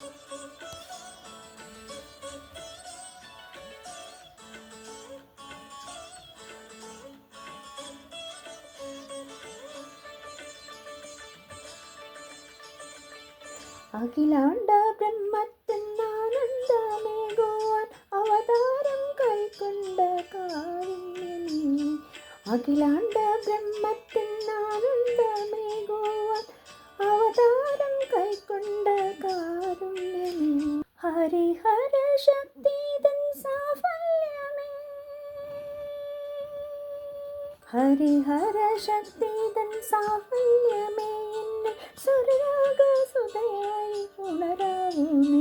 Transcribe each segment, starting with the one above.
അഖിലാണ്ട ബ്രഹ്മത്തിനാനന്ദമേകുവാൻ അവതാരം കൈക്കൊണ്ട കാരുണ്യമേ. അഖിലാണ്ട ബ്രഹ്മത്തിനാനന്ദമേകുവാൻ അവതാരം കൈക്കൊണ്ട കാരുണ്യമേ. ഹരിഹര ശക്തിതൻ സാഫല്യമേ. ഹരിഹര ശക്തിതൻ സാഫല്യമേ. സുതയായി ഉണരാവൂ നീ.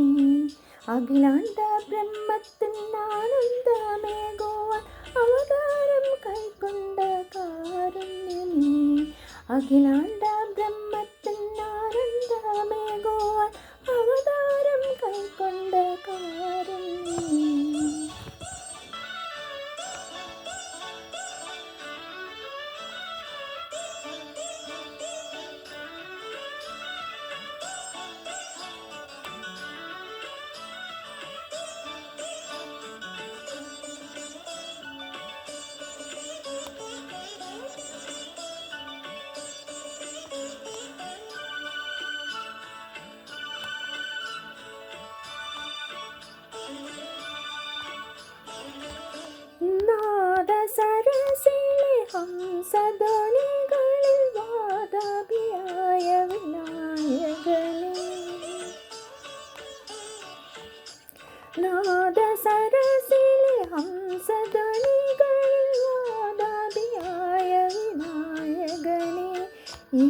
അഖിലാണ്ട ബ്രഹ്മത്തിനാനന്ദമേകുവാൻ അവതാരം കൈക്കൊണ്ട കാരുണ്യമേ. അഖിലാണ്ട ബ്രഹ്മത്തിനാനന്ദമേകുവാൻ അവതാരം കൈക്കൊണ്ട കാരുണ്യമേ. നാദസരസിലെ ഹംസധ്വനികളിൽ വാതാപിയായ വിനായകനേ. നാദസരസിലെ ഹംസധ്വനികളിൽ വാതാപിയായ വിനായകനേ. എൻ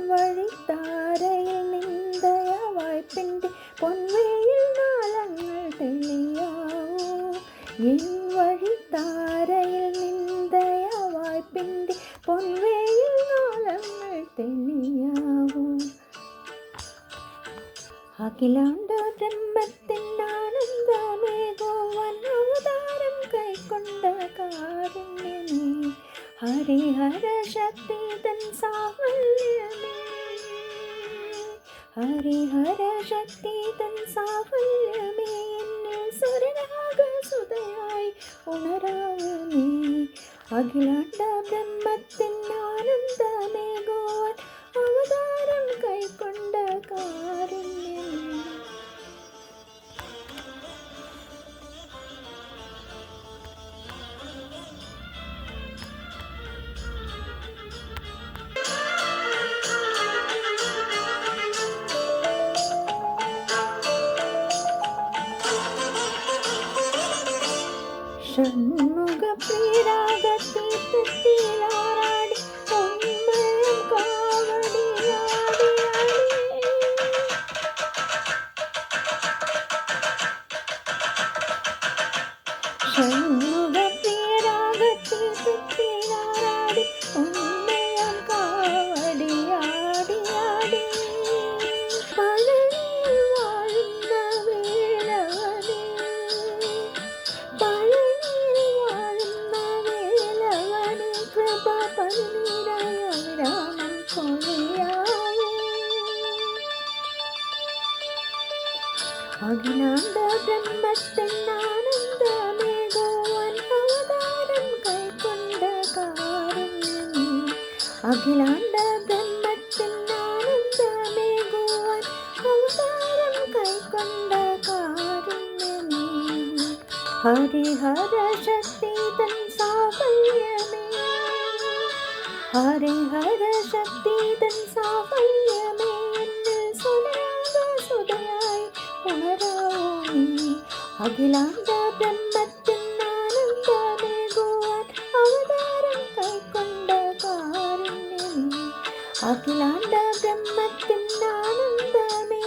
വഴിത്താരയിൽ നിന്ദയ വായ്പിൻ്റെ പൊൻവെയിൽ നാളങ്ങൾ തെളിയാവൂ. എൻ വഴിത്താരയിൽ നിന്ദയ വായ്പിൻ്റെ പൊൻവെയിൽ നാളങ്ങൾ തെളിയാവൂ. അഖിലാണ്ട ബ്രഹ്മത്തിനാനന്ദമേകുവാൻ അവതാരം കൈക്കൊണ്ട കാരുണ്യമേ. ഹരിഹര ശക്തിതൻ സാഫല്യമേ. ഹരിഹര ശക്തിതൻ സാഫല്യമേ. എന്നിൽ സുതയായി ഉണരാവൂ നീ. അഖിലാണ്ട ബ്രഹ്മത്തിനാനന്ദമേകുവാൻ അവതാരം കൈക്കൊണ്ട കാരുണ്യമേ. ഷൺമുഖ പ്രീരാഗത്തിലാറാടി പൊന്മയം കാവടിയാടി. ഷൺമുഖ പ്രീരാഗത്തിലാറാടി പൊന്മയം കാവടിയാടി. പഴനി വാഴുന്ന വേലവനേ. അഖിലാണ്ട ബ്രഹ്മത്തിനാനന്ദമേകുവാൻ അവതാരം കൈക്കൊണ്ട കാരുണ്യമേ. അഖിലാണ്ട ബ്രഹ്മത്തിനാനന്ദമേകുവാൻ അവതാരം കൈക്കൊണ്ട കാരുണ്യമേ. ഹരിഹര ശക്തിതൻ സാഫല്യമേ. ഹരിഹര ശക്തിതൻ സാഫല്യമേ. എന്നിൽ സുതയായി ഉണരാവൂ നീ. അഖിലാണ്ട ബ്രഹ്മത്തിനാനന്ദമേകുവാൻ അവതാരം കൈക്കൊണ്ട കാരുണ്യമേ. അഖിലാണ്ട ബ്രഹ്മത്തിനാനന്ദമേ.